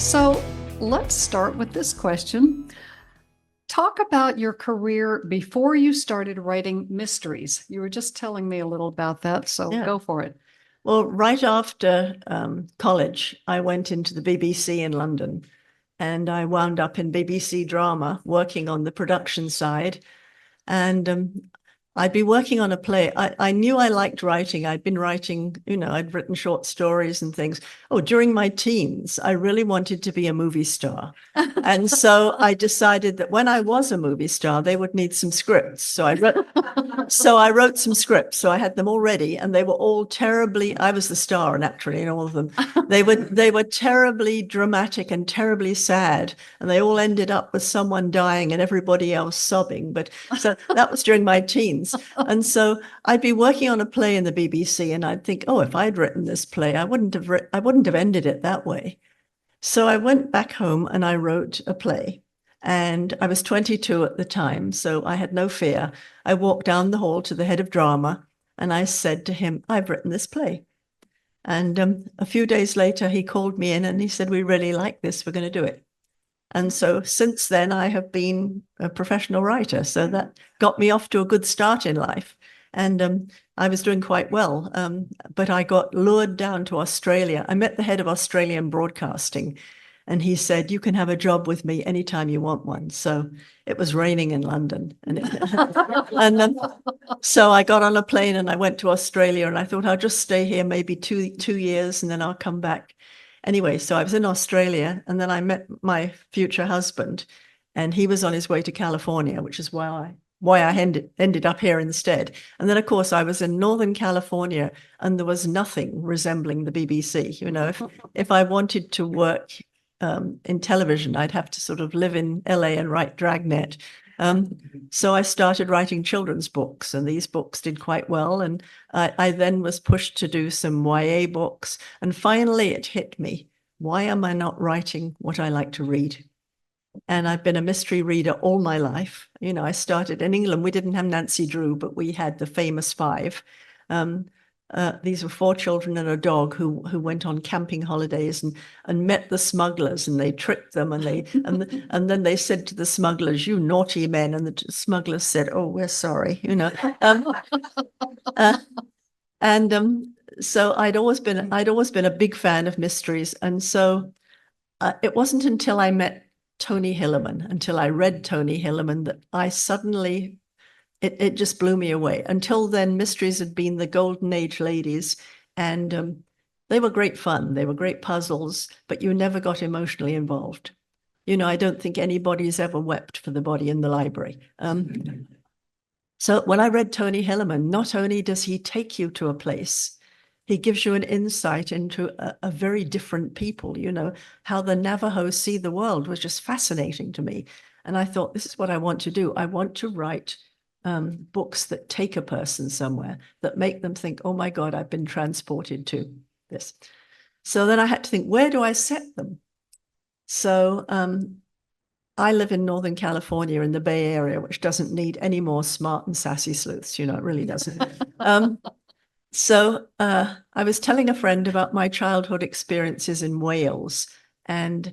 So let's start with this question. Talk about your career before you started writing mysteries. You were just telling me a little about that, so go for it. Well, right after college, I went into the BBC in London, and I wound up in BBC drama, working on the production side. And I'd be working on a play. I knew I liked writing. I'd been writing, I'd written short stories and things. Oh, during my teens, I really wanted to be a movie star. And so I decided that when I was a movie star, they would need some scripts. So I wrote some scripts. So I had them all ready, and they were all terribly, I was the star naturally in all of them. They were terribly dramatic and terribly sad. And they all ended up with someone dying and everybody else sobbing. But so that was during my teens. And so I'd be working on a play in the BBC, and I'd think, oh, if I'd written this play, I wouldn't have ended it that way. So I went back home and I wrote a play. And I was 22 at the time, so I had no fear. I walked down the hall to the head of drama, and I said to him, I've written this play. And a few days later, he called me in and he said, we really like this. We're going to do it. And so since then, I have been a professional writer. So that got me off to a good start in life. And I was doing quite well. But I got lured down to Australia. I met the head of Australian broadcasting, and he said, you can have a job with me anytime you want one. So it was raining in London. So I got on a plane and I went to Australia, and I thought I'll just stay here maybe two years and then I'll come back. Anyway, so I was in Australia, and then I met my future husband, and he was on his way to California, which is why I ended up here instead. And then, of course, I was in Northern California, and there was nothing resembling the BBC. If I wanted to work in television, I'd have to sort of live in LA and write Dragnet. So I started writing children's books, and these books did quite well. And I then was pushed to do some YA books. And finally, it hit me. Why am I not writing what I like to read? And I've been a mystery reader all my life. I started in England. We didn't have Nancy Drew, but we had the famous five. These were 4 children and a dog who went on camping holidays and met the smugglers, and they tricked them, and and then they said to the smugglers, "You naughty men," and the smugglers said, "Oh, we're sorry," So I'd always been a big fan of mysteries, and so it wasn't until I met Tony Hillerman, until I read Tony Hillerman, that I suddenly. It just blew me away. Until then, mysteries had been the golden age ladies, and they were great fun. They were great puzzles, but you never got emotionally involved. I don't think anybody's ever wept for the body in the library. So when I read Tony Hillerman, not only does he take you to a place, he gives you an insight into a very different people. How the Navajo see the world was just fascinating to me. And I thought, this is what I want to do. I want to write books that take a person somewhere, that make them think, oh my God, I've been transported to this. So then I had to think, where do I set them? So I live in Northern California in the Bay Area, which doesn't need any more smart and sassy sleuths. It really doesn't. So I was telling a friend about my childhood experiences in Wales, and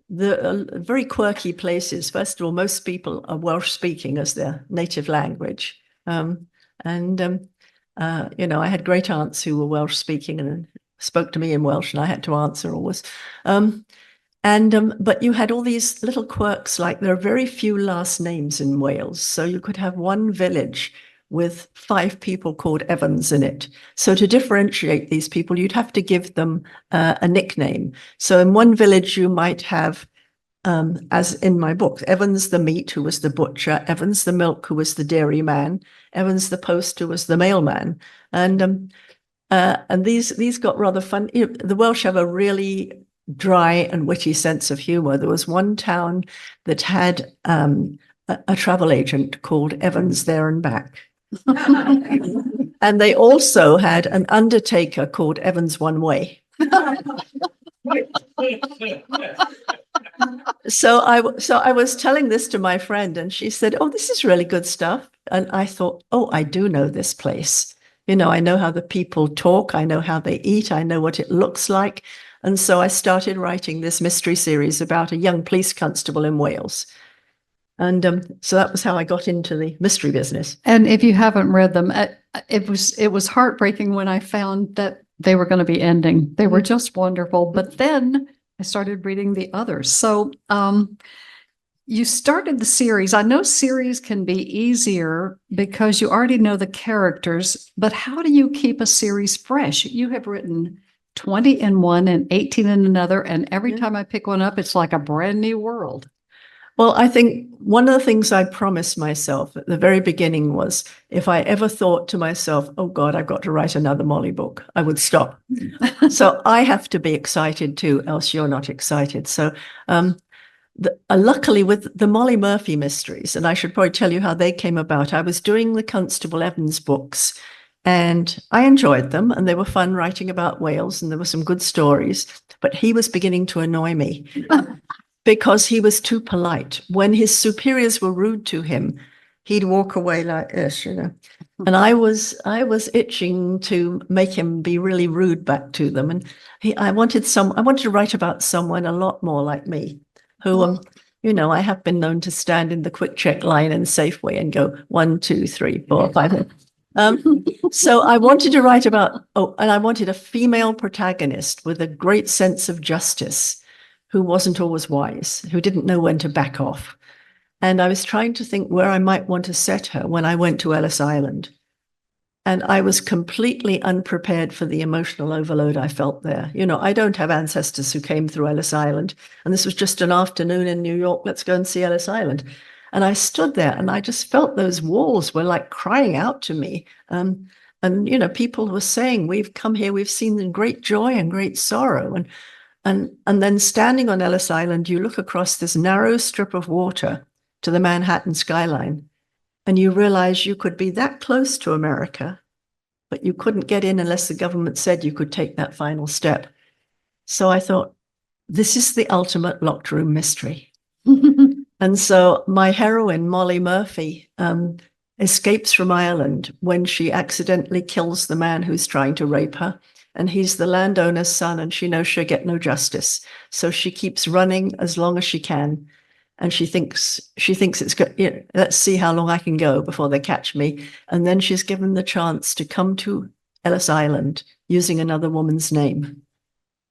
the very quirky places. First of all, most people are Welsh speaking as their native language. I had great aunts who were Welsh speaking and spoke to me in Welsh, and I had to answer always. But you had all these little quirks, like there are very few last names in Wales. So you could have one village with 5 people called Evans in it. So to differentiate these people, you'd have to give them a nickname. So in one village, you might have, as in my book, Evans the meat, who was the butcher, Evans the milk, who was the dairyman, Evans the post, who was the mailman. And these got rather fun. The Welsh have a really dry and witty sense of humor. There was one town that had a travel agent called Evans There and Back. And they also had an undertaker called Evans One Way. So I was telling this to my friend, and she said, "Oh, this is really good stuff." And I thought, "Oh, I do know this place. I know how the people talk. I know how they eat. I know what it looks like. And so I started writing this mystery series about a young police constable in Wales. And so that was how I got into the mystery business. And if you haven't read them, it was heartbreaking when I found that they were going to be ending. They were just wonderful. But then I started reading the others. So you started the series. I know series can be easier because you already know the characters, but how do you keep a series fresh? You have written 20 in one and 18 in another, and every time I pick one up, it's like a brand new world. Well, I think one of the things I promised myself at the very beginning was if I ever thought to myself, oh God, I've got to write another Molly book, I would stop. So I have to be excited too, else you're not excited. So luckily with the Molly Murphy mysteries, and I should probably tell you how they came about, I was doing the Constable Evans books and I enjoyed them and they were fun writing about Wales and there were some good stories, but he was beginning to annoy me. Because he was too polite. When his superiors were rude to him, he'd walk away like this, you know. And I was itching to make him be really rude back to them. And I wanted to write about someone a lot more like me, who you know, I have been known to stand in the quick check line in Safeway and go 1, 2, 3, 4, 5. So I wanted to write about and I wanted a female protagonist with a great sense of justice, who wasn't always wise, who didn't know when to back off. And I was trying to think where I might want to set her when I went to Ellis Island. And I was completely unprepared for the emotional overload I felt there. You know, I don't have ancestors who came through Ellis Island. And this was just an afternoon in New York. Let's go and see Ellis Island. And I stood there and I just felt those walls were like crying out to me. And, you know, people were saying, we've come here, we've seen great joy and great sorrow. And then standing on Ellis Island, you look across this narrow strip of water to the Manhattan skyline, and you realize you could be that close to America, but you couldn't get in unless the government said you could take that final step. So I thought, this is the ultimate locked room mystery. And so my heroine, Molly Murphy, escapes from Ireland when she accidentally kills the man who's trying to rape her. And he's the landowner's son, and she knows she'll get no justice. So she keeps running as long as she can. And she thinks it's good. You know, let's see how long I can go before they catch me. And then she's given the chance to come to Ellis Island using another woman's name.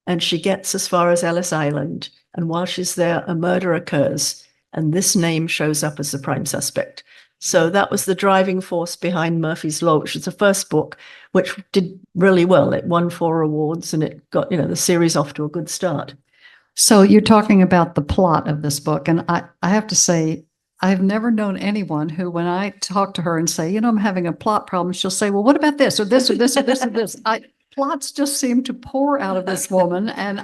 And she gets as far as Ellis Island. And while she's there, a murder occurs. And this name shows up as the prime suspect. So that was the driving force behind Murphy's Law, which was the first book, which did really well. It won 4 awards and it got, you know, the series off to a good start. So you're talking about the plot of this book. And I have to say, I've never known anyone who, when I talk to her and say, you know, I'm having a plot problem, she'll say, well, what about this or this or this or this or this? Plots just seem to pour out of this woman. And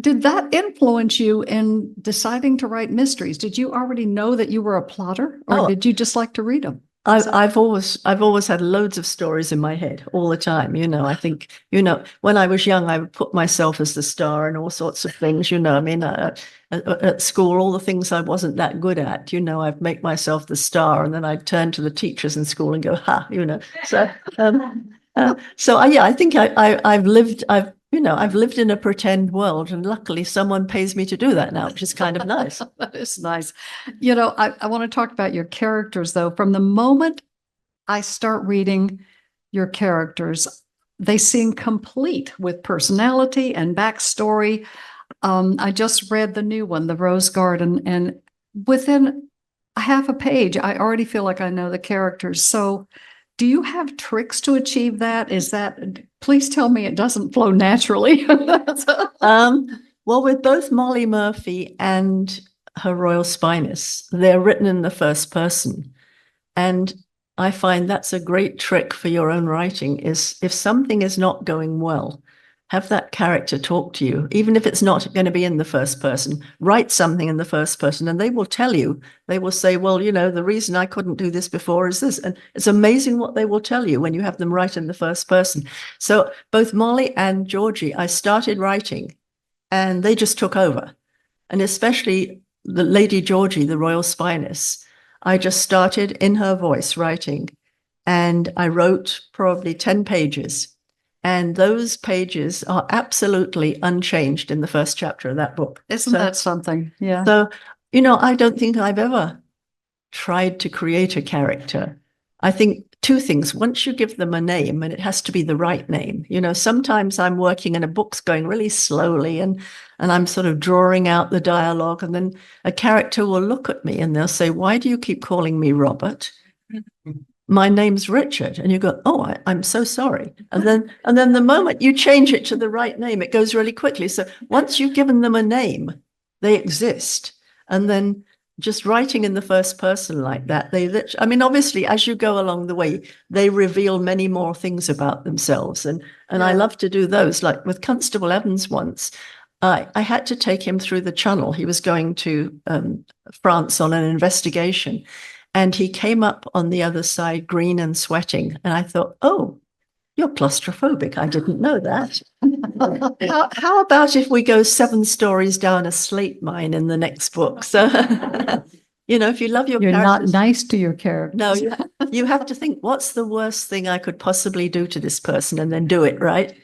did that influence you in deciding to write mysteries? Did you already know that you were a plotter, or did you just like to read them? I've always had loads of stories in my head all the time. You know, I think, you know, when I was young, I would put myself as the star and all sorts of things, you know, I mean, at school, all the things I wasn't that good at, you know, I'd make myself the star and then I'd turn to the teachers in school and go, ha, you know, yeah, I think I've lived in a pretend world, and luckily someone pays me to do that now, which is kind of nice. That is nice. You know, I want to talk about your characters, though. From the moment I start reading your characters, they seem complete with personality and backstory. I just read the new one, The Rose Garden, and within half a page, I already feel like I know the characters. So do you have tricks to achieve that? Please tell me it doesn't flow naturally. Well, with both Molly Murphy and Her Royal Spyness, they're written in the first person. And I find that's a great trick for your own writing, is if something is not going well, have that character talk to you, even if it's not going to be in the first person. Write something in the first person and they will tell you. They will say, well, you know, the reason I couldn't do this before is this. And it's amazing what they will tell you when you have them write in the first person. So both Molly and Georgie, I started writing and they just took over. And especially the Lady Georgie, the Royal Spyness, I just started in her voice writing. And I wrote probably 10 pages. And those pages are absolutely unchanged in the first chapter of that book. Isn't that something? Yeah. So, I don't think I've ever tried to create a character. I think two things. Once you give them a name, and it has to be the right name. Sometimes I'm working and a book's going really slowly and I'm sort of drawing out the dialogue, and then a character will look at me and they'll say, "Why do you keep calling me Robert? My name's Richard." And you go, "Oh, I'm so sorry." And then the moment you change it to the right name, it goes really quickly. So once you've given them a name, they exist. And then just writing in the first person like that, obviously, as you go along the way, they reveal many more things about themselves. And I love to do those. Like with Constable Evans once, I had to take him through the Channel. He was going to France on an investigation. And he came up on the other side, green and sweating. And I thought, "Oh, you're claustrophobic. I didn't know that." How about if we go 7 stories down a slate mine in the next book? So, if you love your You're characters, not nice to your characters. no, you have to think, what's the worst thing I could possibly do to this person, and then do it, right?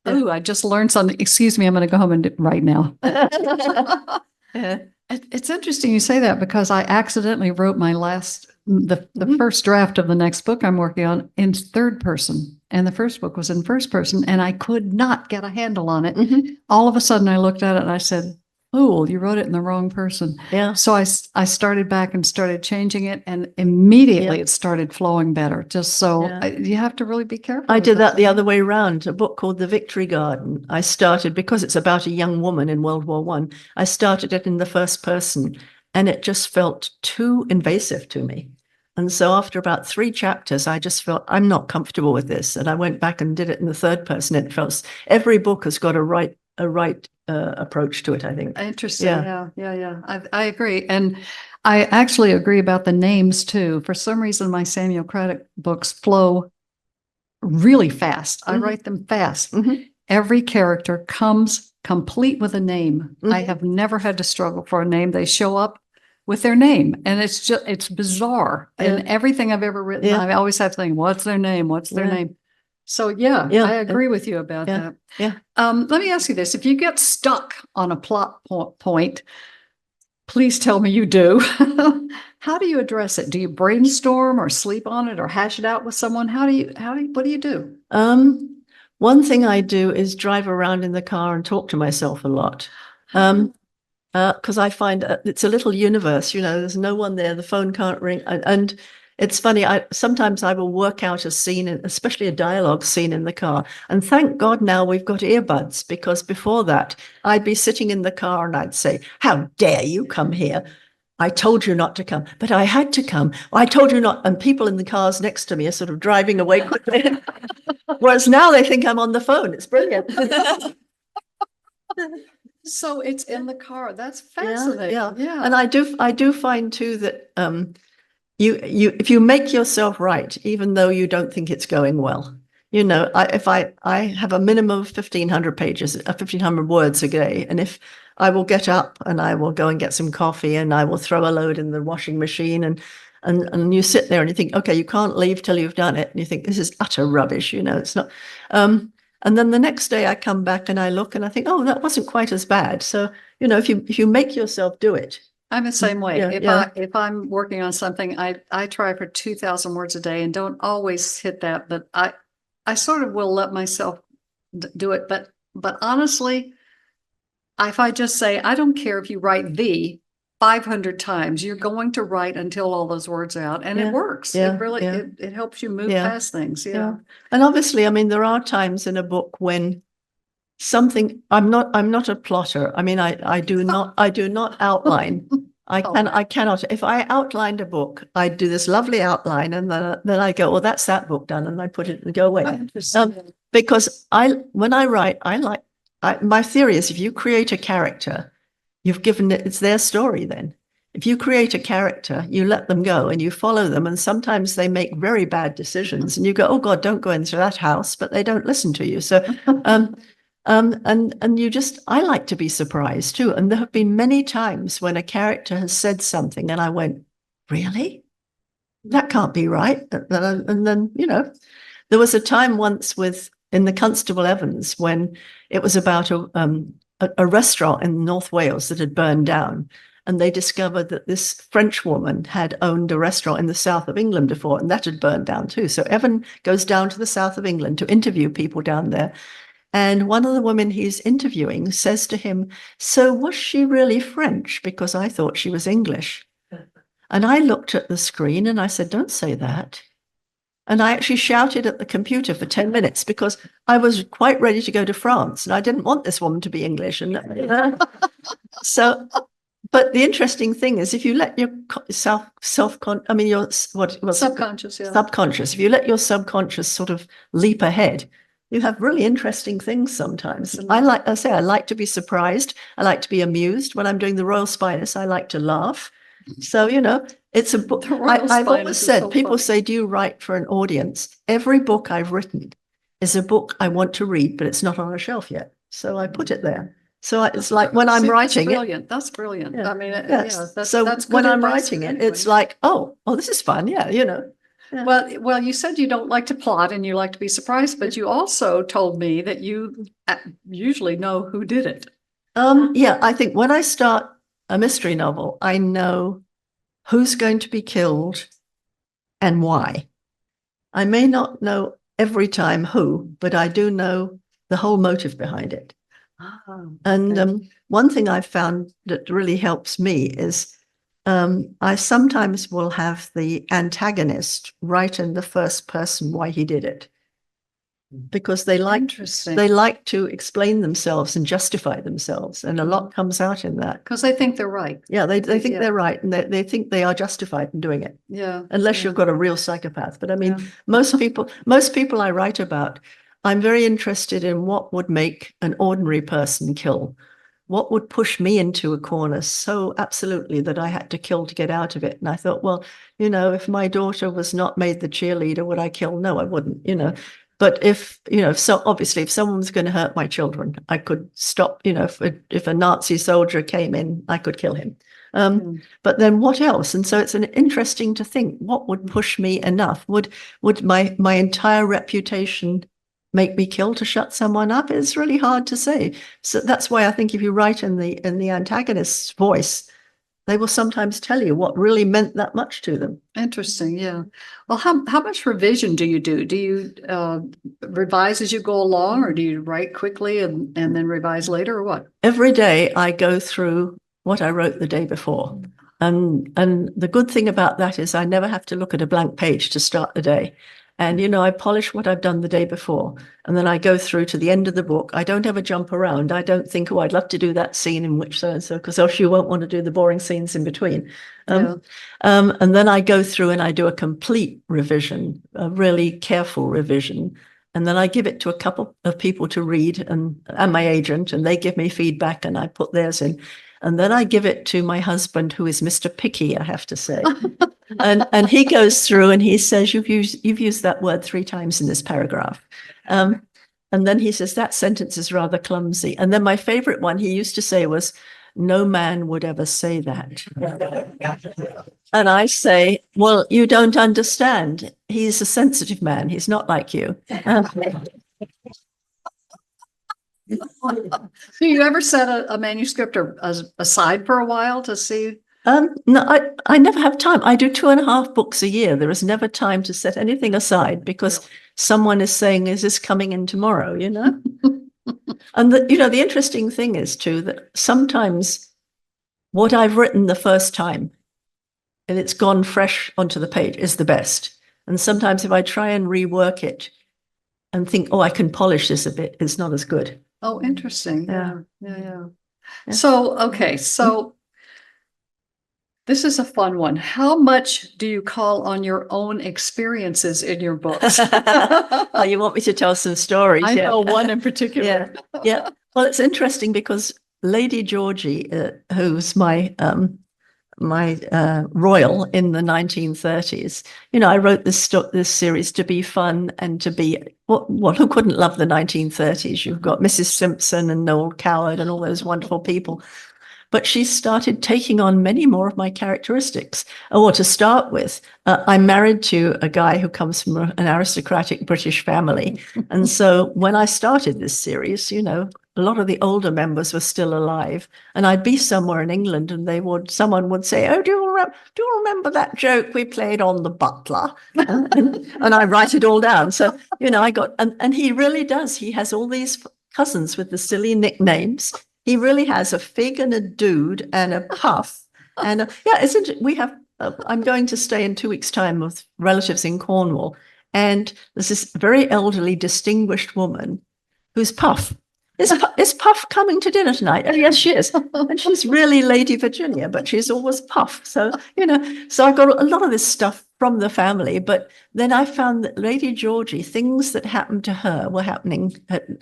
Oh, I just learned something. Excuse me, I'm going to go home and do it right now. Yeah. It's interesting you say that, because I accidentally wrote the first draft of the next book I'm working on in third person. And the first book was in first person, and I could not get a handle on it. All of a sudden I looked at it and I said, "Oh, you wrote it in the wrong person." Yeah. So I started back and started changing it, and immediately it started flowing better. Just so you have to really be careful. I did that the other way around. A book called The Victory Garden. I started, because it's about a young woman in World War I, I started it in the first person, and it just felt too invasive to me. And so after about 3 chapters, I just felt, I'm not comfortable with this. And I went back and did it in the third person. It felt, every book has got a right approach to it, I think. Interesting. Yeah. I agree. And I actually agree about the names too. For some reason, my Samuel Craddock books flow really fast. I write them fast. Every character comes complete with a name. I have never had to struggle for a name. They show up with their name, and it's bizarre. And everything I've ever written, I always have to think, what's their name? What's their name? So I agree with you about that. Yeah. Let me ask you this. If you get stuck on a plot point, please tell me you do. How do you address it? Do you brainstorm or sleep on it or hash it out with someone? What do you do? One thing I do is drive around in the car and talk to myself a lot. Because I find it's a little universe, there's no one there, the phone can't ring. And it's funny, sometimes I will work out a scene, especially a dialogue scene in the car. And thank God now we've got earbuds, because before that, I'd be sitting in the car and I'd say, "How dare you come here? I told you not to come, but I had to come. I told you not." And people in the cars next to me are sort of driving away quickly. Whereas now they think I'm on the phone. It's brilliant. So it's in the car. That's fascinating. Yeah. And I do find too that if you make yourself right, even though you don't think it's going well, if I have a minimum of 1,500 pages, 1,500 words a day, and if I will get up and I will go and get some coffee and I will throw a load in the washing machine, and you sit there and you think, okay, you can't leave till you've done it, and you think, this is utter rubbish, it's not. And then the next day I come back and I look and I think, oh, that wasn't quite as bad. So, if you make yourself do it. I'm the same way. If I'm working on something, I try for 2,000 words a day and don't always hit that, but I sort of will let myself do it. But honestly, if I just say, I don't care if you write 500 times, you're going to write until all those words are out, and it works. It really, it helps you move past things. Yeah. And obviously, there are times in a book when I'm not a plotter. I do not outline. I cannot. If I outlined a book, I'd do this lovely outline, and then I go, well, that's that book done, and I put it and go away. Because when I write, my theory is, if you create a character, you've given it's their story then. If you create a character, you let them go and you follow them, and sometimes they make very bad decisions, and you go, oh God, don't go into that house, but they don't listen to you. So, and I like to be surprised too. And there have been many times when a character has said something and I went, really? That can't be right. And then, there was a time once in the Constable Evans when it was about a restaurant in North Wales that had burned down. And they discovered that this French woman had owned a restaurant in the south of England before, and that had burned down too. So Evan goes down to the south of England to interview people down there. And one of the women he's interviewing says to him, "So was she really French? Because I thought she was English." And I looked at the screen and I said, "Don't say that." And I actually shouted at the computer for 10 minutes because I was quite ready to go to France and I didn't want this woman to be English. And so, but the interesting thing is, if you let your Subconscious, yeah. subconscious, if you let your subconscious sort of leap ahead, you have really interesting things sometimes. I like to be surprised. I like to be amused. When I'm doing the Royal Spyness, I like to laugh. So, it's a book. I've always said, people say, "Do you write for an audience?" Every book I've written is a book I want to read, but it's not on a shelf yet. So I put it there. So it's like when I'm writing it. That's brilliant. Yeah. I mean, That's when I'm writing it, it's like, oh, this is fun. Yeah, Yeah. Well, you said you don't like to plot and you like to be surprised, but you also told me that you usually know who did it. Yeah, I think when I start a mystery novel, I know who's going to be killed and why. I may not know every time who, but I do know the whole motive behind it. And one thing I've found that really helps me is I sometimes will have the antagonist write in the first person why he did it, because they like to explain themselves and justify themselves, and a lot comes out in that because they think they're right. Yeah, they think they're right, and they think they are justified in doing it. Yeah, unless you've got a real psychopath. But I mean, most people I write about, I'm very interested in what would make an ordinary person kill. What would push me into a corner so absolutely that I had to kill to get out of it? And I thought, well, if my daughter was not made the cheerleader, would I kill? No, I wouldn't, But if obviously, if someone was going to hurt my children, I could stop, if a Nazi soldier came in, I could kill him. But then what else? And so it's interesting to think, what would push me enough? Would my entire reputation make me kill to shut someone up? It's really hard to say. So that's why I think if you write in the antagonist's voice, they will sometimes tell you what really meant that much to them. Interesting. Yeah. Well, how much revision do you do? Do you revise as you go along, or do you write quickly and then revise later, or what? Every day I go through what I wrote the day before. And the good thing about that is I never have to look at a blank page to start the day. And, I polish what I've done the day before, and then I go through to the end of the book. I don't ever jump around. I don't think, oh, I'd love to do that scene in which so-and-so, because else you won't want to do the boring scenes in between. And then I go through and I do a complete revision, a really careful revision. And then I give it to a couple of people to read and my agent, and they give me feedback and I put theirs in. And then I give it to my husband, who is Mr. Picky, I have to say. And he goes through and he says, you've used that word 3 times in this paragraph. And then he says, that sentence is rather clumsy. And then my favorite one he used to say was, no man would ever say that. And I say, well, you don't understand. He's a sensitive man. He's not like you. Do you ever set a manuscript or aside for a while to see? No, I never have time. I do 2.5 books a year. There is never time to set anything aside because someone is saying, is this coming in tomorrow? And the interesting thing is too, that sometimes what I've written the first time and it's gone fresh onto the page is the best. And sometimes if I try and rework it and think, oh, I can polish this a bit, it's not as good. Oh, interesting. Yeah. So, okay. So this is a fun one. How much do you call on your own experiences in your books? Oh, you want me to tell some stories? I know one in particular. Yeah. Well, it's interesting because Lady Georgie, who's my royal in the 1930s, I wrote this series to be fun and to be who couldn't love the 1930s? You've got Mrs. Simpson and Noel Coward and all those wonderful people. but she started taking on many more of my characteristics. Oh, to start with, I'm married to a guy who comes from an aristocratic British family. And so when I started this series, you know, a lot of the older members were still alive. And I'd be somewhere in England and someone would say, oh, do you remember that joke we played on the butler? And I write it all down. So, you know, and he really does. He has all these cousins with the silly nicknames. He really has a fig and a dude and a puff. And I'm going to stay in 2 weeks' time with relatives in Cornwall. And there's this very elderly, distinguished woman who's Puff. Is Puff coming to dinner tonight? Oh, yes, she is. And she's really Lady Virginia, but she's always Puff. So, you know, so I got a lot of this stuff from the family. But then I found that Lady Georgie, things that happened to her were happening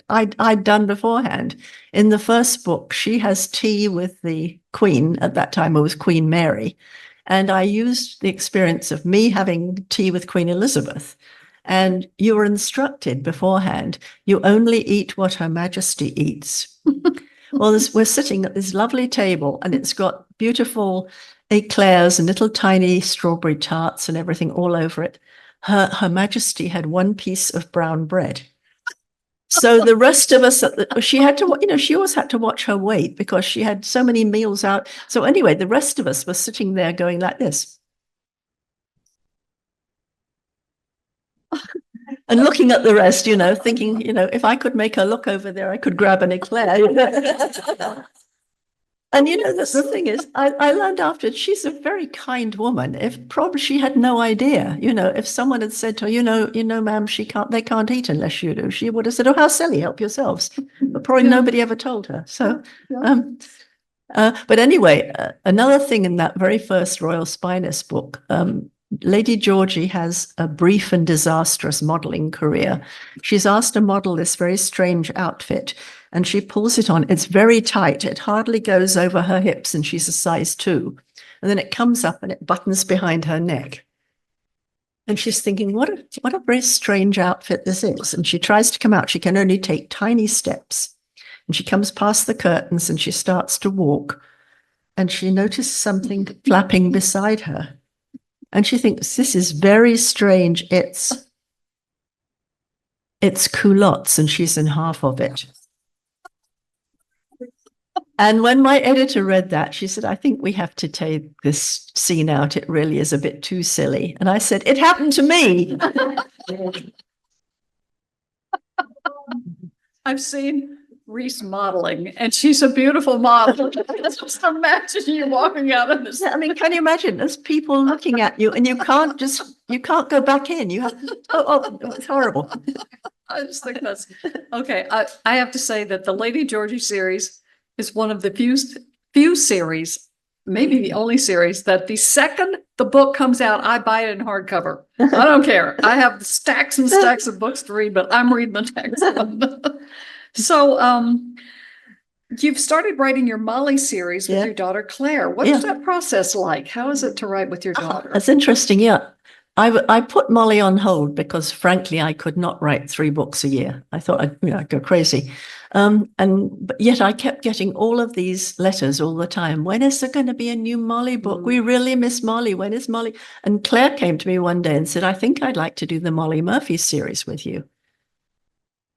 I'd done beforehand. In the first book, she has tea with the Queen. At that time, it was Queen Mary. And I used the experience of me having tea with Queen Elizabeth. And you were instructed beforehand, you only eat what Her Majesty eats. Well, we're sitting at this lovely table and it's got beautiful eclairs and little tiny strawberry tarts and everything all over it. Her Majesty had one piece of brown bread. So the rest of us, she had to, you know, she always had to watch her weight because she had so many meals out. So anyway, the rest of us were sitting there going like this. And looking at the rest, you know, thinking, you know, if I could make her look over there, I could grab an eclair. You know? And, you know, the thing is, I learned after, she's a very kind woman. If probably she had no idea, you know, if someone had said to her, you know, ma'am, they can't eat unless you do, she would have said, oh, how silly, help yourselves. But probably nobody ever told her. So, but anyway, another thing in that very first Royal Spyness book, Lady Georgie has a brief and disastrous modeling career. She's asked to model this very strange outfit and she pulls it on. It's very tight. It hardly goes over her hips and she's a size 2. And then it comes up and it buttons behind her neck. And she's thinking, what a very strange outfit this is. And she tries to come out. She can only take tiny steps. And she comes past the curtains and she starts to walk. And she notices something flapping beside her. And she thinks, this is very strange. It's culottes, and she's in half of it. And when my editor read that, she said, I think we have to take this scene out. It really is a bit too silly. And I said, it happened to me. I've seen Rhys modeling, and she's a beautiful model. Just imagine you walking out of this. I mean, can you imagine? There's people looking at you, and you can't go back in. You have it's horrible. I just think that's okay. I have to say that the Lady Georgie series is one of the few series, maybe the only series, that the second the book comes out, I buy it in hardcover. I don't care. I have stacks and stacks of books to read, but I'm reading the next one. So you've started writing your Molly series with your daughter, Claire. What is that process like? How is it to write with your daughter? That's interesting. Yeah. I put Molly on hold because frankly, I could not write 3 books a year. I thought I'd go crazy. But yet I kept getting all of these letters all the time. When is there going to be a new Molly book? We really miss Molly. When is Molly? And Claire came to me one day and said, I think I'd like to do the Molly Murphy series with you.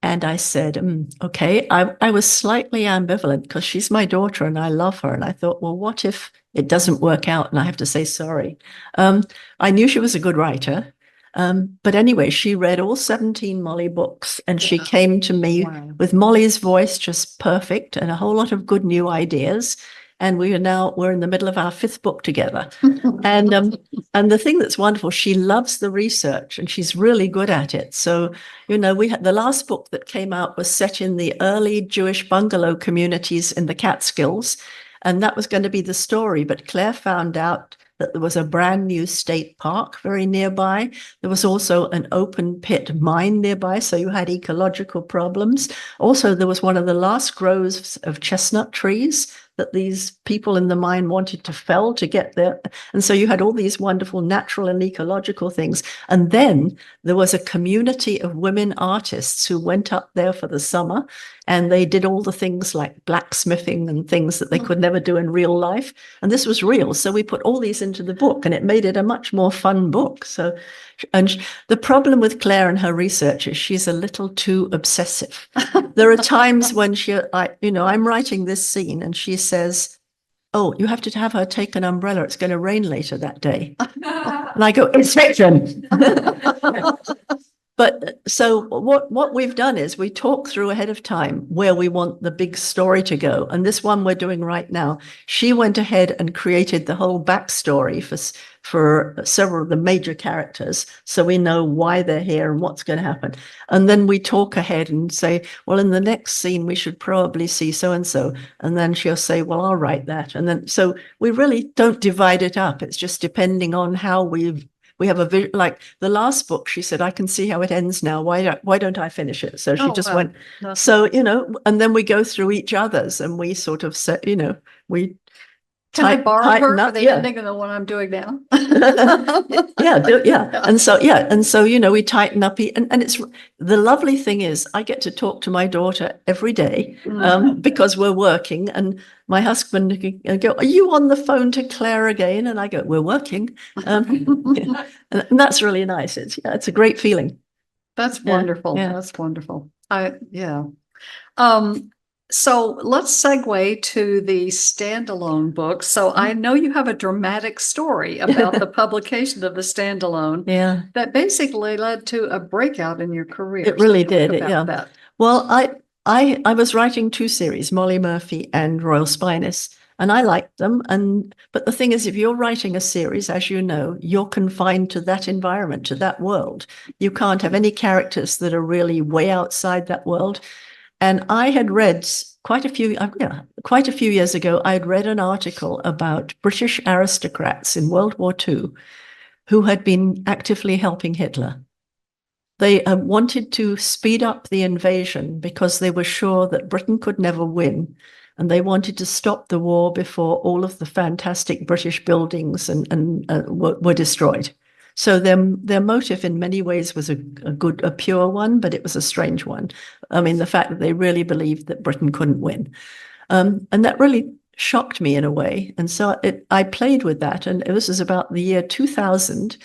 And I said, okay. I was slightly ambivalent because she's my daughter and I love her. And I thought, well, what if it doesn't work out and I have to say sorry? I knew she was a good writer. But anyway, she read all 17 Molly books and she came to me with Molly's voice just perfect and a whole lot of good new ideas. And we're in the middle of our 5th book together. And the thing that's wonderful, she loves the research and she's really good at it. So, you know, we had the last book that came out was set in the early Jewish bungalow communities in the Catskills. And that was going to be the story. But Claire found out that there was a brand new state park very nearby. There was also an open pit mine nearby, so you had ecological problems. Also, there was one of the last groves of chestnut trees that these people in the mine wanted to fell to get there. And so you had all these wonderful natural and ecological things. And then there was a community of women artists who went up there for the summer and they did all the things like blacksmithing and things that they could never do in real life. And this was real. So we put all these into the book, and it made it a much more fun book. So, and the problem with Claire and her research is she's a little too obsessive. There are times when I'm writing this scene and she says, "Oh, you have to have her take an umbrella. It's going to rain later that day." And I go, "It's fiction." But so what we've done is we talk through ahead of time where we want the big story to go. And this one we're doing right now, she went ahead and created the whole backstory for several of the major characters. So we know why they're here and what's going to happen. And then we talk ahead and say, well, in the next scene, we should probably see so-and-so. And then she'll say, well, I'll write that. And then, so we really don't divide it up. It's just depending on how we have a like the last book, she said, I can see how it ends now. Why don't I finish it? So she just went, so, and then we go through each other's and we sort of say, we Can I borrow her for the ending of the one I'm doing now? yeah. And so, we tighten up and it's the lovely thing is I get to talk to my daughter every day because we're working, and my husband can go, are you on the phone to Claire again? And I go, we're working. And that's really nice. It's a great feeling. That's wonderful. Yeah. That's wonderful. So let's segue to the standalone book. So I know you have a dramatic story about the publication of the standalone that basically led to a breakout in your career. It really did. That. Well, I was writing 2 series, Molly Murphy and Royal Spyness, and I liked them. But the thing is, if you're writing a series, as you know, you're confined to that environment, to that world. You can't have any characters that are really way outside that world. And I had read quite a few years ago, I had read an article about British aristocrats in World War II who had been actively helping Hitler. They wanted to speed up the invasion because they were sure that Britain could never win. And they wanted to stop the war before all of the fantastic British buildings were destroyed. So their motive in many ways was a pure one, but it was a strange one. I mean, the fact that they really believed that Britain couldn't win. And that really shocked me in a way. And so I played with that. And this is about the year 2000.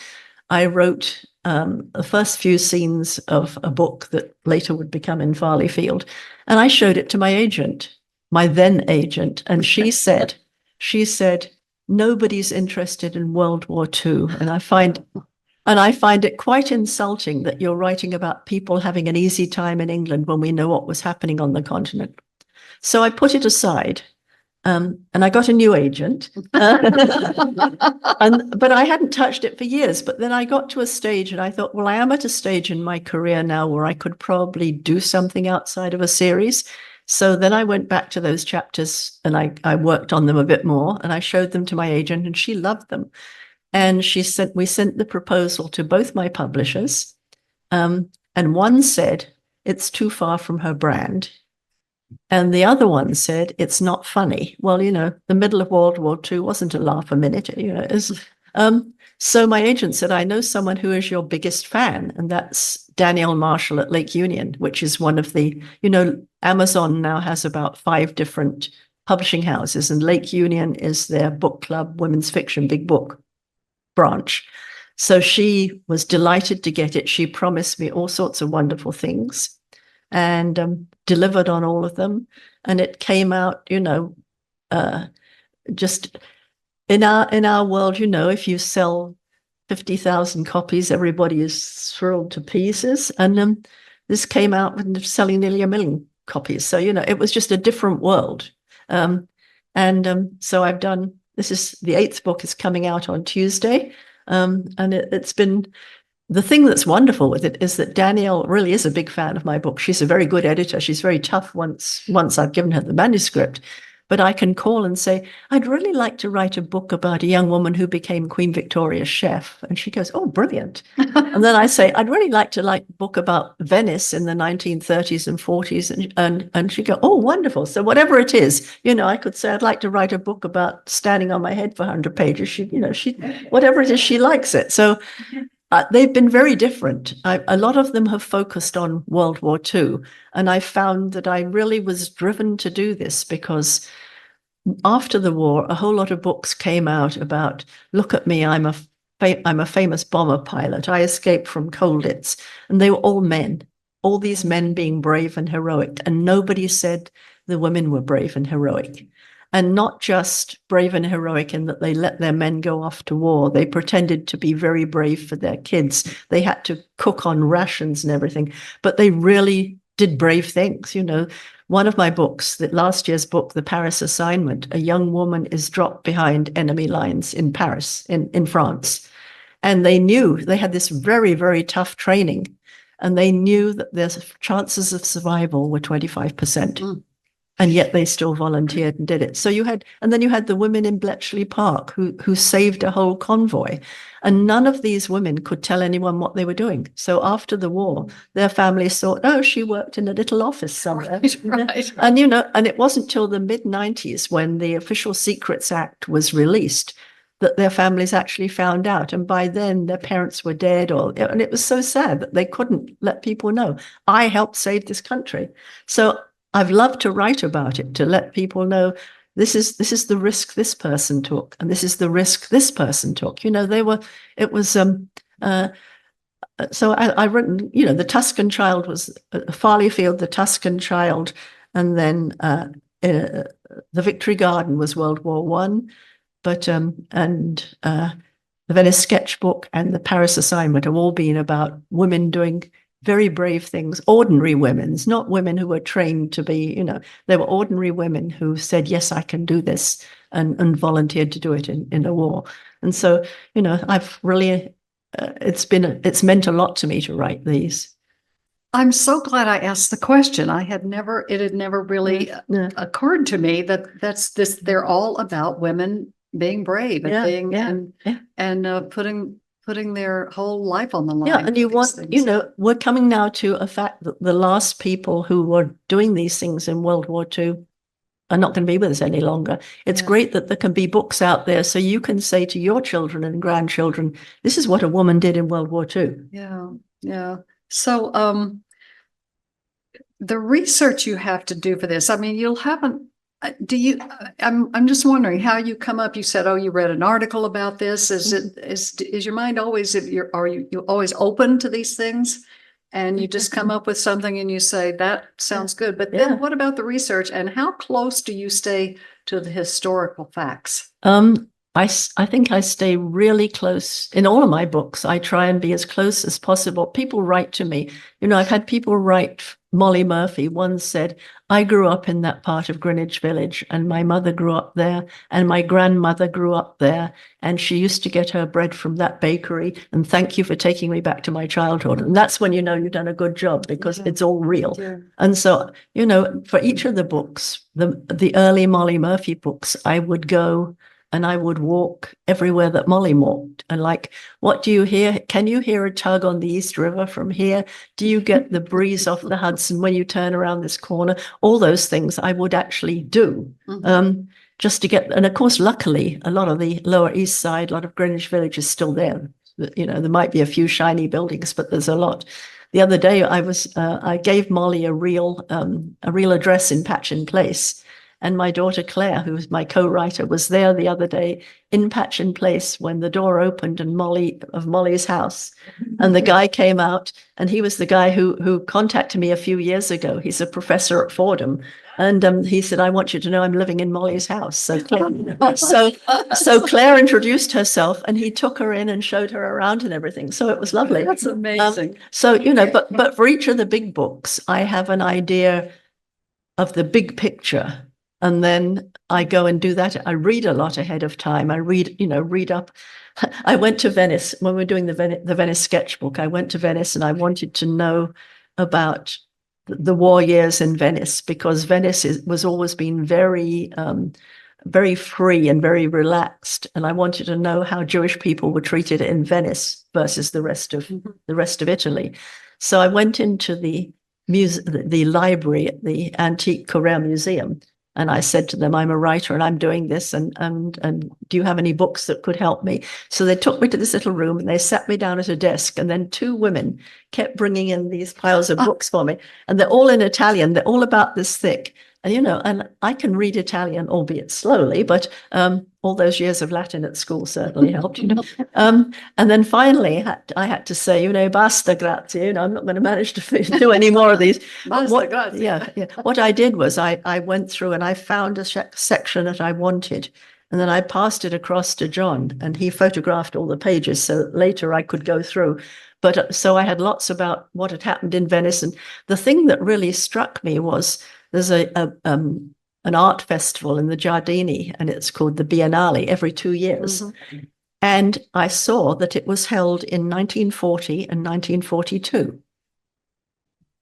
I wrote the first few scenes of a book that later would become In Farley Field. And I showed it to my agent, my then agent. And she said, nobody's interested in World War II. And I find it quite insulting that you're writing about people having an easy time in England when we know what was happening on the continent. So I put it aside, and I got a new agent. But I hadn't touched it for years. But then I got to a stage and I thought, well, I am at a stage in my career now where I could probably do something outside of a series. So then I went back to those chapters and I worked on them a bit more, and I showed them to my agent and she loved them. And we sent the proposal to both my publishers. And one said, it's too far from her brand. And the other one said, it's not funny. Well, the middle of World War II wasn't a laugh a minute. So my agent said, I know someone who is your biggest fan, and that's Danielle Marshall at Lake Union, which is one of the, Amazon now has about 5 different publishing houses, and Lake Union is their book club, women's fiction, big book branch. So she was delighted to get it. She promised me all sorts of wonderful things and delivered on all of them. And it came out, just in our world, if you sell 50,000 copies, everybody is thrilled to pieces. And this came out with selling nearly 1 million copies. So, it was just a different world. So I've done, this is the 8th book is coming out on Tuesday. And it's been, the thing that's wonderful with it is that Danielle really is a big fan of my book. She's a very good editor. She's very tough once I've given her the manuscript. But I can call and say, I'd really like to write a book about a young woman who became Queen Victoria's chef. And she goes, oh, brilliant. And then I say, I'd really like to write a book about Venice in the 1930s and 40s. And she go, oh, wonderful. So whatever it is, I could say, I'd like to write a book about standing on my head for 100 pages. Whatever it is, she likes it. So They've been very different. A lot of them have focused on World War II. And I found that I really was driven to do this because after the war, a whole lot of books came out about, look at me, I'm a famous bomber pilot. I escaped from Colditz. And they were all men, all these men being brave and heroic. And nobody said the women were brave and heroic. And not just brave and heroic in that they let their men go off to war. They pretended to be very brave for their kids. They had to cook on rations and everything, but they really did brave things. You know, one of my books, that last year's book, The Paris Assignment, a young woman is dropped behind enemy lines in Paris, in France. And they knew they had this very, very tough training. And they knew that their chances of survival were 25%. And yet they still volunteered and did it. So then you had the women in Bletchley Park who saved a whole convoy. And none of these women could tell anyone what they were doing. So after the war, their families thought, oh, she worked in a little office somewhere. Right. And, you know, and it wasn't till the mid-90s when the Official Secrets Act was released that their families actually found out. And by then their parents were dead, and it was so sad that they couldn't let people know. I helped save this country. So I've loved to write about it, to let people know this is the risk this person took, and this is the risk this person took. You know, so I've written, you know, the Tuscan Child was Farleyfield, the Tuscan Child, and then the Victory Garden was World War One, but the Venice Sketchbook and the Paris Assignment have all been about women doing very brave things, ordinary women, not women who were trained to be, you know, they were ordinary women who said, yes, I can do this, and volunteered to do it in a war. And so, you know, I've really, it's meant a lot to me to write these. I'm so glad I asked the question. It had never really occurred to me that they're all about women being brave and putting their whole life on the line. Yeah, and you know, we're coming now to a fact that the last people who were doing these things in World War II are not going to be with us any longer. It's great that there can be books out there so you can say to your children and grandchildren, this is what a woman did in World War II. Yeah. So the research you have to do for this, I mean, I'm just wondering how you come up. You said, oh, you read an article about this. Is your mind always, are you always open to these things, and you just come up with something and you say, that sounds good. But then what about the research, and how close do you stay to the historical facts? I think I stay really close in all of my books. I try and be as close as possible. People write to me. You know, I've had people write. Molly Murphy once said, I grew up in that part of Greenwich Village, and my mother grew up there, and my grandmother grew up there, and she used to get her bread from that bakery, and thank you for taking me back to my childhood. And that's when you know you've done a good job, because it's all real. And so, you know, for each of the books, the early Molly Murphy books, I would go and I would walk everywhere that Molly walked. And like, what do you hear? Can you hear a tug on the East River from here? Do you get the breeze off the Hudson when you turn around this corner? All those things I would actually do just to get, and of course, luckily, a lot of the Lower East Side, a lot of Greenwich Village is still there. You know, there might be a few shiny buildings, but there's a lot. The other day I gave Molly a real address in Patchin Place. And my daughter Claire, who was my co-writer, was there the other day in Patchin Place when the door opened and Molly's house. And the guy came out, and he was the guy who contacted me a few years ago. He's a professor at Fordham. And he said, I want you to know I'm living in Molly's house. So Claire introduced herself, and he took her in and showed her around and everything. So it was lovely. That's amazing. So, you know, but for each of the big books, I have an idea of the big picture. And then I go and do that. I read a lot ahead of time. I read up. I went to Venice when we were doing the Venice sketchbook. I went to Venice and I wanted to know about the war years in Venice, because Venice was always been very, very free and very relaxed. And I wanted to know how Jewish people were treated in Venice versus the rest of Italy. So I went into the library at the Antique Correr Museum. And I said to them, I'm a writer and I'm doing this. And do you have any books that could help me? So they took me to this little room and they sat me down at a desk. And then two women kept bringing in these piles of books for me. And they're all in Italian. They're all about this thick. And, and I can read Italian, albeit slowly, but all those years of Latin at school certainly helped, And then finally I had to say, basta, grazie, I'm not going to manage to do any more of these. Basta, grazie. Yeah. What I did was I went through and I found a section that I wanted. And then I passed it across to John and he photographed all the pages so that later I could go through. But so I had lots about what had happened in Venice. And the thing that really struck me was there's an art festival in the Giardini, and it's called the Biennale every 2 years. Mm-hmm. And I saw that it was held in 1940 and 1942.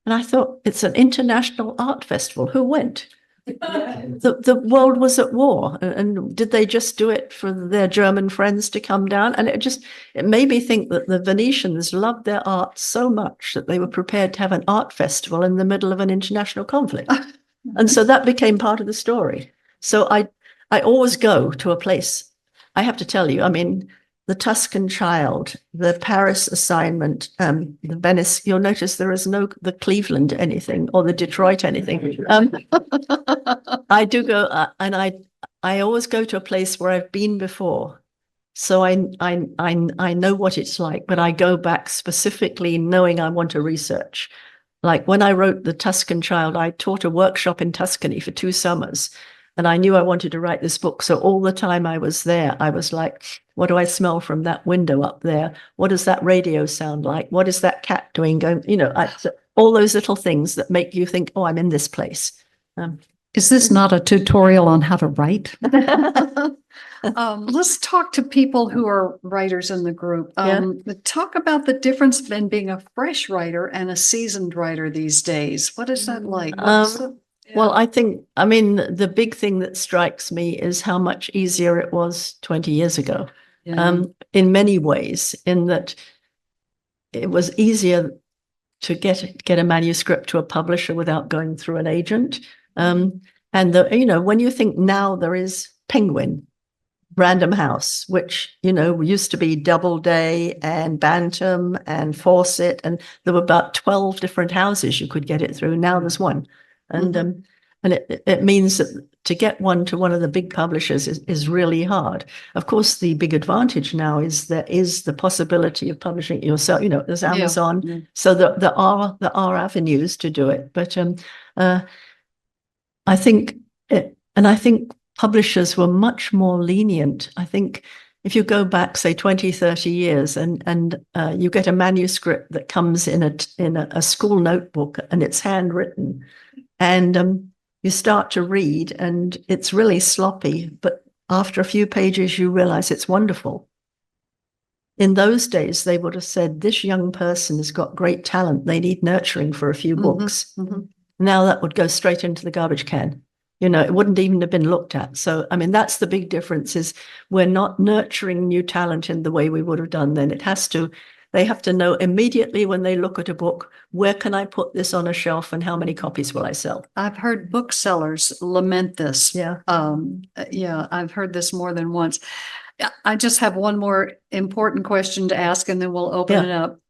And I thought, it's an international art festival. Who went? The world was at war. And did they just do it for their German friends to come down? And it made me think that the Venetians loved their art so much that they were prepared to have an art festival in the middle of an international conflict. And so that became part of the story. So I always go to a place. I have to tell you, the Tuscan Child, the Paris Assignment, the Venice, you'll notice there is no the Cleveland anything or the Detroit anything. I do go and I always go to a place where I've been before. So I know what it's like, but I go back specifically knowing I want to research. Like when I wrote The Tuscan Child, I taught a workshop in Tuscany for 2 summers. And I knew I wanted to write this book. So all the time I was there, I was like, what do I smell from that window up there? What does that radio sound like? What is that cat doing? All those little things that make you think, oh, I'm in this place. Is this not a tutorial on how to write? Let's talk to people who are writers in the group. Talk about the difference in being a fresh writer and a seasoned writer these days. What is that like? Well, I think, the big thing that strikes me is how much easier it was 20 years ago. Yeah. In many ways, in that it was easier to get a manuscript to a publisher without going through an agent. And when you think now there is Penguin, Random House, which, used to be Doubleday and Bantam and Fawcett, and there were about 12 different houses you could get it through. Now there's one. And it means that to get one to one of the big publishers is really hard. Of course, the big advantage now is there is the possibility of publishing it yourself. There's Amazon, yeah. So there are avenues to do it. But I think publishers were much more lenient. I think if you go back, say, 20, 30 years and you get a manuscript that comes in a school notebook and it's handwritten, and you start to read and it's really sloppy, but after a few pages, you realize it's wonderful. In those days, they would have said, this young person has got great talent. They need nurturing for a few books. Mm-hmm. Now that would go straight into the garbage can. It wouldn't even have been looked at. So, that's the big difference is we're not nurturing new talent in the way we would have done then. They have to know immediately when they look at a book, where can I put this on a shelf and how many copies will I sell? I've heard booksellers lament this. Yeah. I've heard this more than once. I just have one more important question to ask and then we'll open it up.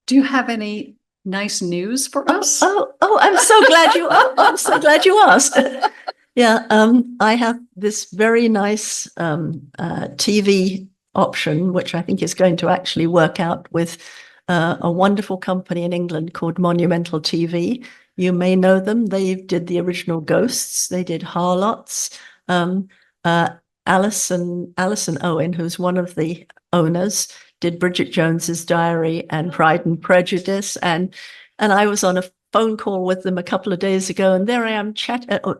Do you have any nice news for us? Oh, I'm so glad I'm so glad you asked. Yeah. I have this very nice TV option, which I think is going to actually work out with a wonderful company in England called Monumental TV. You may know them. They did the original Ghosts. They did Harlots. Alison Owen, who's one of the owners, did Bridget Jones's Diary and Pride and Prejudice. And I was on a phone call with them a couple of days ago, and there I am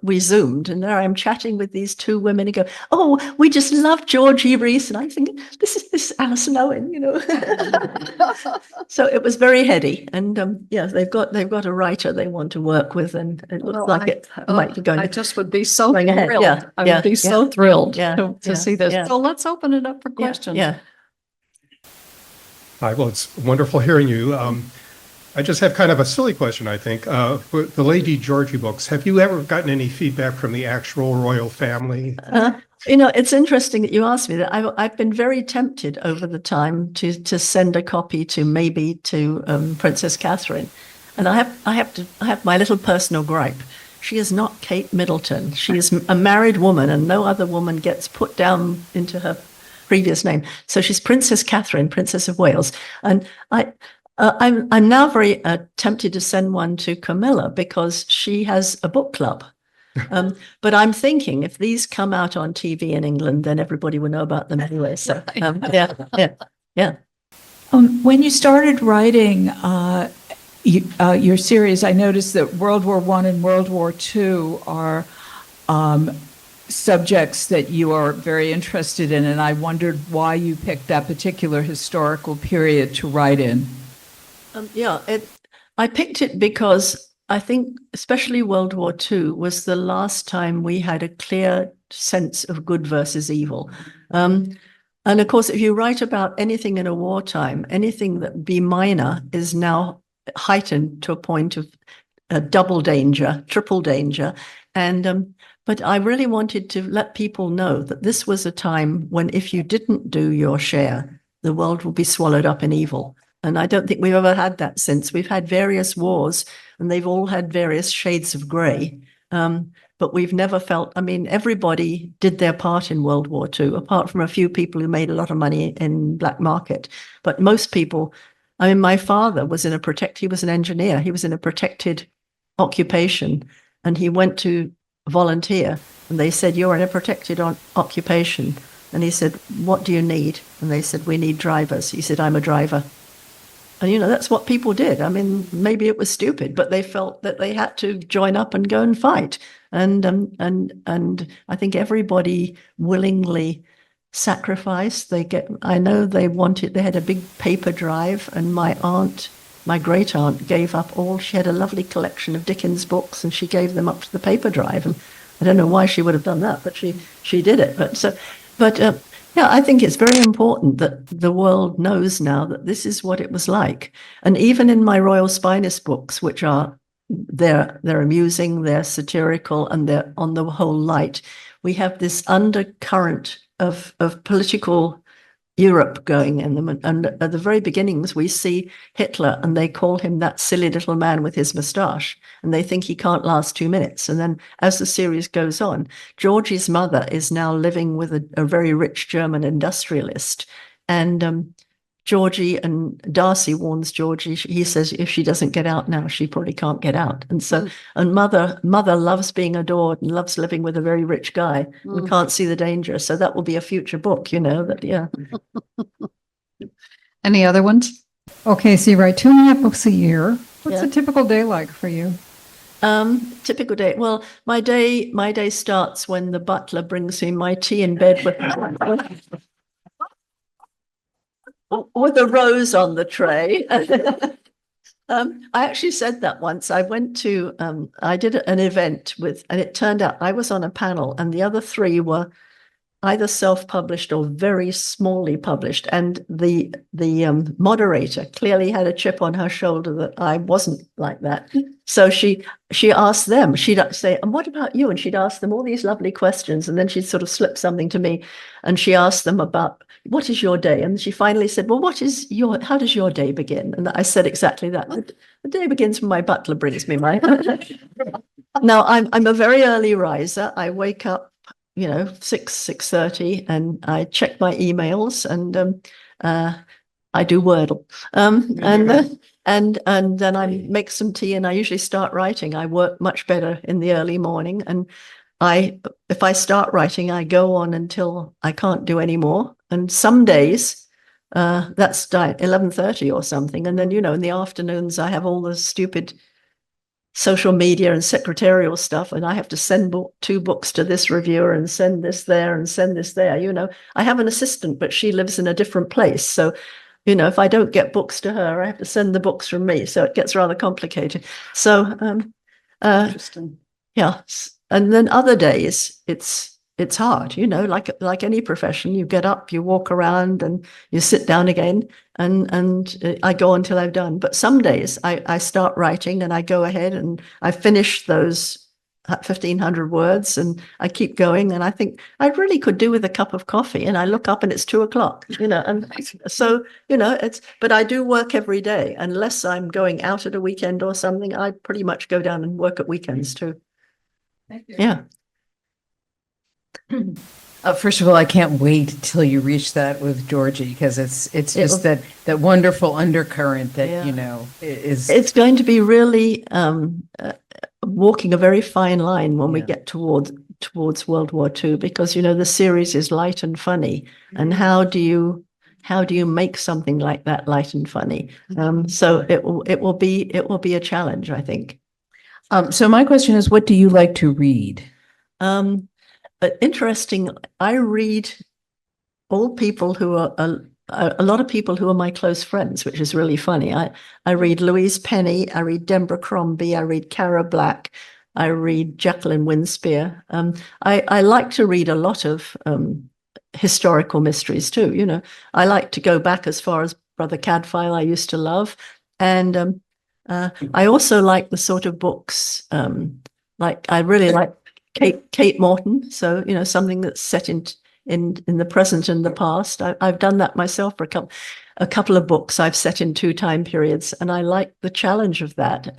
we Zoomed, and there I am chatting with these 2 women and go, oh, we just love Georgie Rhys. And I think, this is Alison Owen, So it was very heady. And they've got a writer they want to work with, and it looks like it might be going. I just would be so thrilled. Yeah, I would be so thrilled to see this. Yeah. So let's open it up for questions. Yeah. Hi, well, it's wonderful hearing you. I just have kind of a silly question, I think. For the Lady Georgie books, have you ever gotten any feedback from the actual royal family? It's interesting that you asked me that. I've been very tempted over the time to send a copy to Princess Catherine, and I have my little personal gripe. She is not Kate Middleton. She is a married woman, and no other woman gets put down into her previous name. So she's Princess Catherine, Princess of Wales, and I'm now very tempted to send one to Camilla because she has a book club. But I'm thinking if these come out on TV in England, then everybody will know about them anyway. So yeah. When you started writing your series, I noticed that World War I and World War II are subjects that you are very interested in, and I wondered why you picked that particular historical period to write in. I picked it because I think especially World War II was the last time we had a clear sense of good versus evil. And of course, if you write about anything in a wartime, anything that be minor is now heightened to a point of double danger, triple danger. But I really wanted to let people know that this was a time when if you didn't do your share, the world will be swallowed up in evil. And I don't think we've ever had that since. We've had various wars, and they've all had various shades of gray. But we've never felt, I mean, everybody did their part in World War II, apart from a few people who made a lot of money in black market. But most people, I mean, my father was he was an engineer. He was in a protected occupation, and he went to volunteer, and they said, "You're in a protected occupation." And he said, "What do you need?" And they said, "We need drivers." He said, "I'm a driver." And, that's what people did. I mean, maybe it was stupid, but they felt that they had to join up and go and fight. And I think everybody willingly sacrificed. I know they had a big paper drive, and my great aunt gave up she had a lovely collection of Dickens books, and she gave them up to the paper drive. And I don't know why she would have done that, but she did it. Yeah, I think it's very important that the world knows now that this is what it was like. And even in my Royal Spyness books, which they're amusing, they're satirical, and they're on the whole light, we have this undercurrent of political Europe going in them. And at the very beginnings, we see Hitler, and they call him that silly little man with his moustache, and they think he can't last 2 minutes. And then as the series goes on, Georgie's mother is now living with a very rich German industrialist. And Georgie and Darcy warns Georgie, he says, if she doesn't get out now, she probably can't get out. And so, and mother loves being adored and loves living with a very rich guy. We can't see the danger. So that will be a future book, yeah. Any other ones? Okay, so you write 2.5 books a year. What's Yeah. a typical day like for you? Typical day. Well, my day starts when the butler brings me my tea in bed with a rose on the tray. I actually said that once. I did an event and it turned out I was on a panel, and the other 3 were either self-published or very smallly published. And the moderator clearly had a chip on her shoulder that I wasn't like that. So she asked them, she'd say, "And what about you?" And she'd ask them all these lovely questions. And then she'd sort of slip something to me, and she asked them about, "What is your day?" And she finally said, "Well, how does your day begin?" And I said exactly that. The day begins when my butler brings me my. Now I'm a very early riser. I wake up 6:30, and I check my emails, and I do Wordle, and then I make some tea, and I usually start writing. I work much better in the early morning, and if I start writing, I go on until I can't do any more. And some days that's 11:30 or something, and then in the afternoons I have all the stupid social media and secretarial stuff, and I have to send 2 books to this reviewer and send this there and send this there. I have an assistant, but she lives in a different place. So, if I don't get books to her, I have to send the books from me. So it gets rather complicated. So, Interesting. yeah. And then other days, it's it's hard, you know, like any profession. You get up, you walk around, and you sit down again, and I go until I've done. But some days I start writing and I go ahead and I finish those 1,500 words and I keep going. And I think I really could do with a cup of coffee. And I look up and it's 2 o'clock, you know, and so, you know, but I do work every day. Unless I'm going out at a weekend or something, I pretty much go down and work at weekends too. Thank you. Yeah. First of all, I can't wait till you reach that with Georgie, because it's just It'll- that wonderful undercurrent that, Yeah. you know, is. It's going to be really walking a very fine line when we Yeah. get towards World War II, because, you know, the series is light and funny. And how do you make something like that light and funny? So it will be a challenge, I think. So my question is, what do you like to read? But interesting, I read all people who are a lot of people who are my close friends, which is really funny. I read Louise Penny, I read Deborah Crombie, I read Cara Black, I read Jacqueline Winspear. I like to read a lot of historical mysteries too. You know, I like to go back as far as Brother Cadfael, I used to love, and I also like the sort of books like I really like Kate Morton. So, you know, something that's set in the present and the past. I've done that myself for a couple of books I've set in 2 time periods, and I like the challenge of that.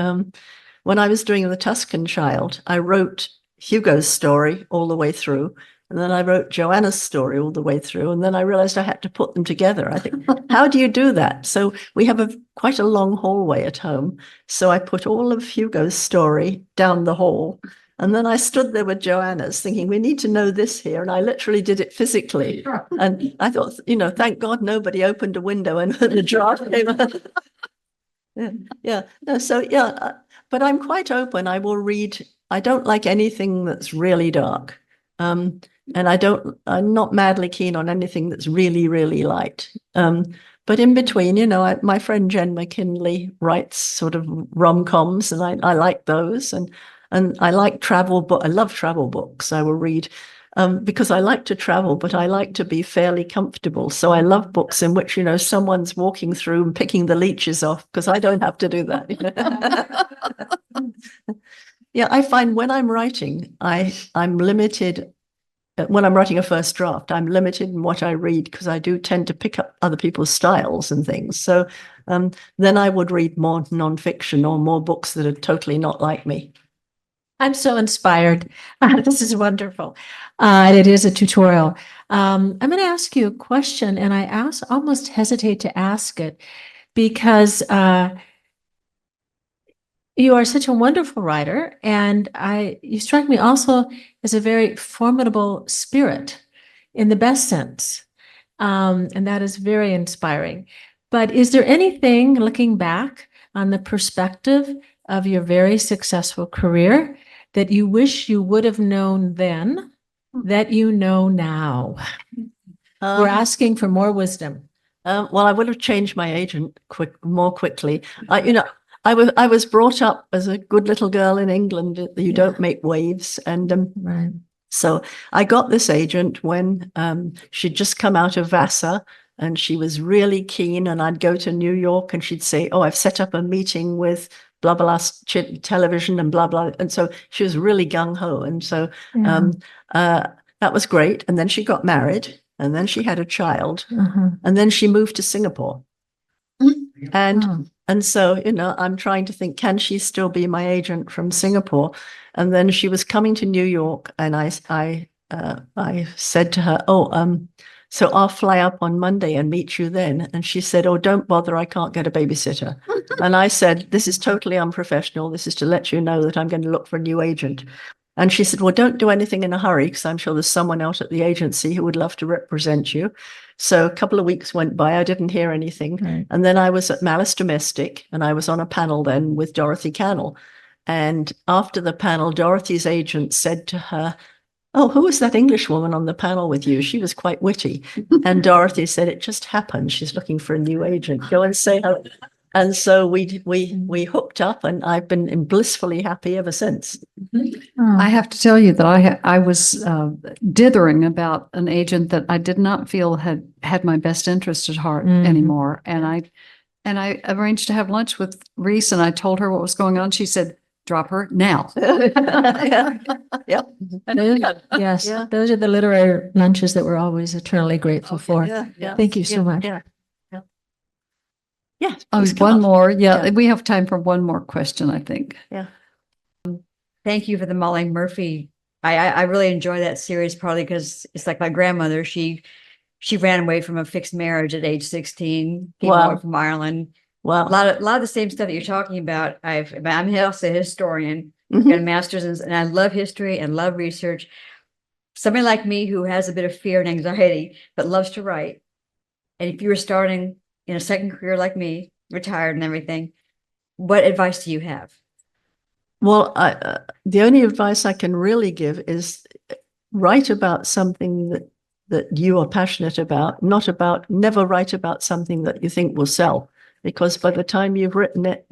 When I was doing The Tuscan Child, I wrote Hugo's story all the way through, and then I wrote Joanna's story all the way through, and then I realized I had to put them together. I think, how do you do that? So we have quite a long hallway at home, so I put all of Hugo's story down the hall. And then I stood there with Joanna's thinking, we need to know this here. And I literally did it physically. And I thought, you know, thank God nobody opened a window and the draft came out. Yeah. No, so, yeah, but I'm quite open. I will read. I don't like anything that's really dark. And I'm not madly keen on anything that's really, really light. But in between, you know, my friend Jen McKinley writes sort of rom-coms, and I like those. And I like travel, but I love travel books. I will read because I like to travel, but I like to be fairly comfortable. So I love books in which, you know, someone's walking through and picking the leeches off, because I don't have to do that. Yeah, I find when I'm writing, I'm limited. When I'm writing a first draft, I'm limited in what I read, because I do tend to pick up other people's styles and things. So then I would read more nonfiction or more books that are totally not like me. I'm so inspired. This is wonderful. And it is a tutorial. I'm going to ask you a question, and I almost hesitate to ask it because you are such a wonderful writer, and you strike me also as a very formidable spirit in the best sense. And that is very inspiring. But is there anything, looking back on the perspective of your very successful career, that you wish you would have known then that you know now? We're asking for more wisdom. Well, I would have changed my agent more quickly. You know, I was brought up as a good little girl in England. You don't make waves, and Right. so I got this agent when she'd just come out of Vassar, and she was really keen. And I'd go to New York, and she'd say, "Oh, I've set up a meeting with blah blah television and blah blah." And so she was really gung ho, and so that was great. And then she got married, and then she had a child, and then she moved to Singapore. And so, you know, I'm trying to think, can she still be my agent from Singapore? And then she was coming to New York, and I said to her, "Oh, so I'll fly up on Monday and meet you then." And she said, "Oh, don't bother, I can't get a babysitter." And I said, "This is totally unprofessional. This is to let you know that I'm going to look for a new agent." And she said, "Well, don't do anything in a hurry, because I'm sure there's someone else at the agency who would love to represent you." So a couple of weeks went by, I didn't hear anything. Right. And then I was at Malice Domestic, and I was on a panel then with Dorothy Cannell. And after the panel, Dorothy's agent said to her, "Oh, who was that English woman on the panel with you? She was quite witty." And Dorothy said, "It just happened. She's looking for a new agent. Go and say hello." And so we hooked up, and I've been blissfully happy ever since. I have to tell you that I was dithering about an agent that I did not feel had my best interest at heart anymore. And I arranged to have lunch with Rhys, and I told her what was going on. She said, "Drop her now." Yep. Yes, Yeah. those are the literary lunches that we're always eternally grateful for. Yeah. Thank you so much. Yeah. Yeah. Oh, please come one up. more. Yeah, Yeah. we have time for one more question, I think. Thank you for the Molly Murphy. I really enjoy that series, partly because it's like my grandmother. She ran away from a fixed marriage at age 16, came Wow. over from Ireland. Wow. A lot of the same stuff that you're talking about. I'm also a historian, Mhm. got a master's and I love history and love research. Somebody like me who has a bit of fear and anxiety, but loves to write. And if you were starting in a second career like me, retired and everything, what advice do you have? Well, the only advice I can really give is write about something that you are passionate about, never write about something that you think will sell, because by the time you've written it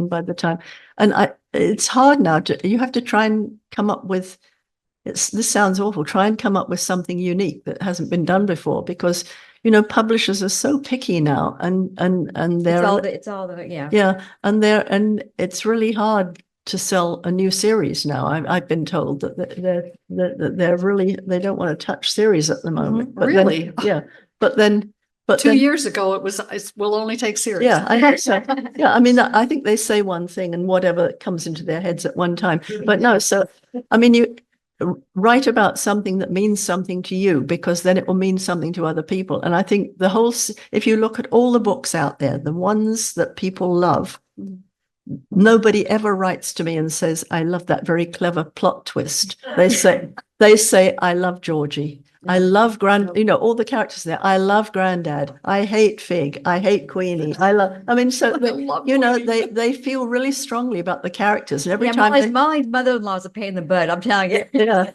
it's hard now you have to try and come up with, this sounds awful, try and come up with something unique that hasn't been done before, because, publishers are so picky now and It's all the yeah. yeah, and it's really hard to sell a new series now. I've been told that they're really, they don't want to touch series at the moment. But then- Really? yeah. But then 2 years ago, we'll only take series. yeah, I think so. Yeah, I mean, I think they say one thing and whatever comes into their heads at one time. But no, so I mean, you write about something that means something to you, because then it will mean something to other people. And I think if you look at all the books out there, the ones that people love, nobody ever writes to me and says, "I love that very clever plot twist." They say, "I love Georgie. I love all the characters there. I love Grandad. I hate Fig. I hate Queenie. They feel really strongly about the characters. And every time Molly's mother-in-law's a pain in the butt, I'm telling you. yeah.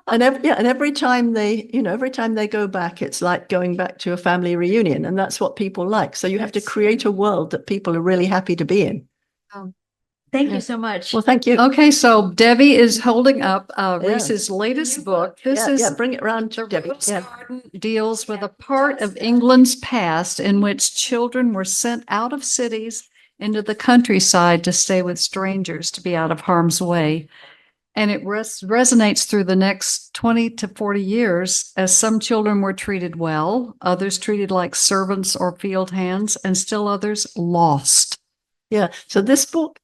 And every time they go back, it's like going back to a family reunion. And that's what people like. So you have to create a world that people are really happy to be in. Thank you so much. Well, thank you. Okay, so Debbie is holding up Rhys's latest book. This is bring it around, The Debbie. Rose Yeah. Garden deals with a part of England's past in which children were sent out of cities into the countryside to stay with strangers, to be out of harm's way. And it resonates through the next 20 to 40 years, as some children were treated well, others treated like servants or field hands, and still others lost. Yeah. So this book,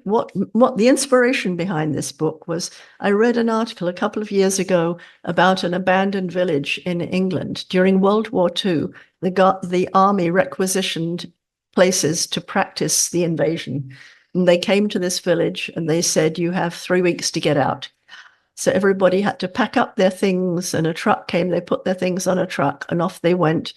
what the inspiration behind this book was, I read an article a couple of years ago about an abandoned village in England during World War II. The army requisitioned places to practice the invasion. And they came to this village and they said, "You have 3 weeks to get out." So everybody had to pack up their things, and a truck came, they put their things on a truck and off they went.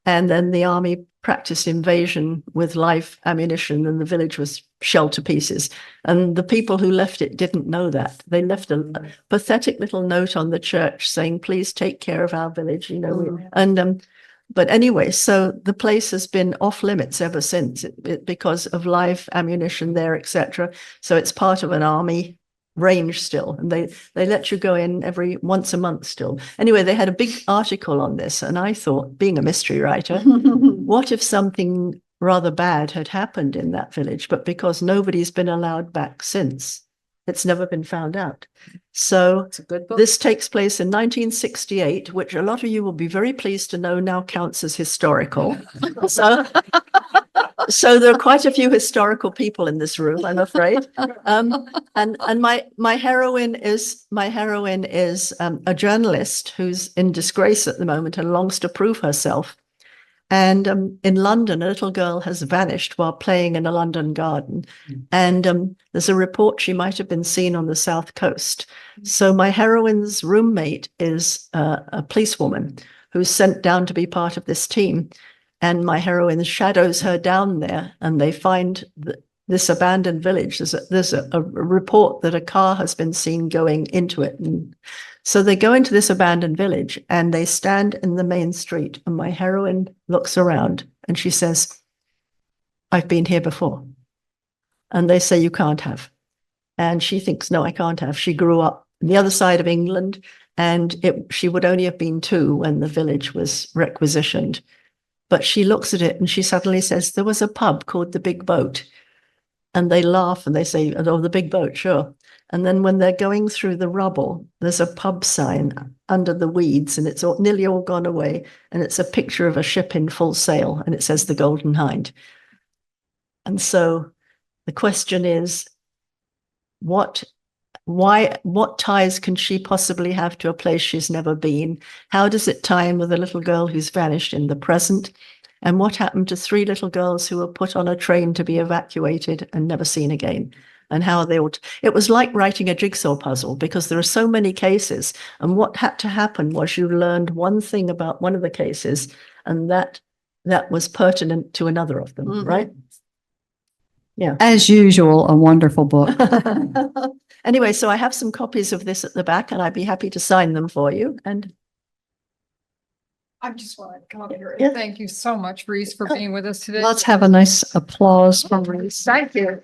And then the army practiced invasion with live ammunition, and the village was shelled to pieces. And the people who left it didn't know that. They left a pathetic little note on the church saying, "Please take care of our village," but anyway, so the place has been off limits ever since because of live ammunition there, etc. So it's part of an army range still, and they let you go in once a month still. Anyway, they had a big article on this, and I thought, being a mystery writer, what if something rather bad had happened in that village, but because nobody's been allowed back since, it's never been found out. So It's a good book. this takes place in 1968, which a lot of you will be very pleased to know now counts as historical. So there are quite a few historical people in this room, I'm afraid. And my heroine is a journalist who's in disgrace at the moment and longs to prove herself. And in London, a little girl has vanished while playing in a London garden. And there's a report she might have been seen on the South Coast. So my heroine's roommate is a policewoman who's sent down to be part of this team. And my heroine shadows her down there, and they find this abandoned village. There's a report that a car has been seen going into it. And so they go into this abandoned village and they stand in the main street, and my heroine looks around and she says, I've been here before. And they say, you can't have. And she thinks, no, I can't have. She grew up on the other side of England, and she would only have been 2 when the village was requisitioned. But she looks at it and she suddenly says, there was a pub called the Big Boat. And they laugh and they say, oh, the Big Boat, sure. And then when they're going through the rubble, there's a pub sign under the weeds, and it's nearly all gone away. And it's a picture of a ship in full sail, and it says the Golden Hind. And so the question is, what ties can she possibly have to a place she's never been? How does it tie in with a little girl who's vanished in the present? And what happened to 3 little girls who were put on a train to be evacuated and never seen again? And how they all, it was like writing a jigsaw puzzle, because there are so many cases. And what had to happen was you learned one thing about one of the cases, and that was pertinent to another of them, right? Yeah. As usual, a wonderful book. Anyway, so I have some copies of this at the back, and I'd be happy to sign them for you. And I just want to come up here Yeah. and thank you so much, Rhys, for being with us today. Let's have a nice applause for Rhys. thank you.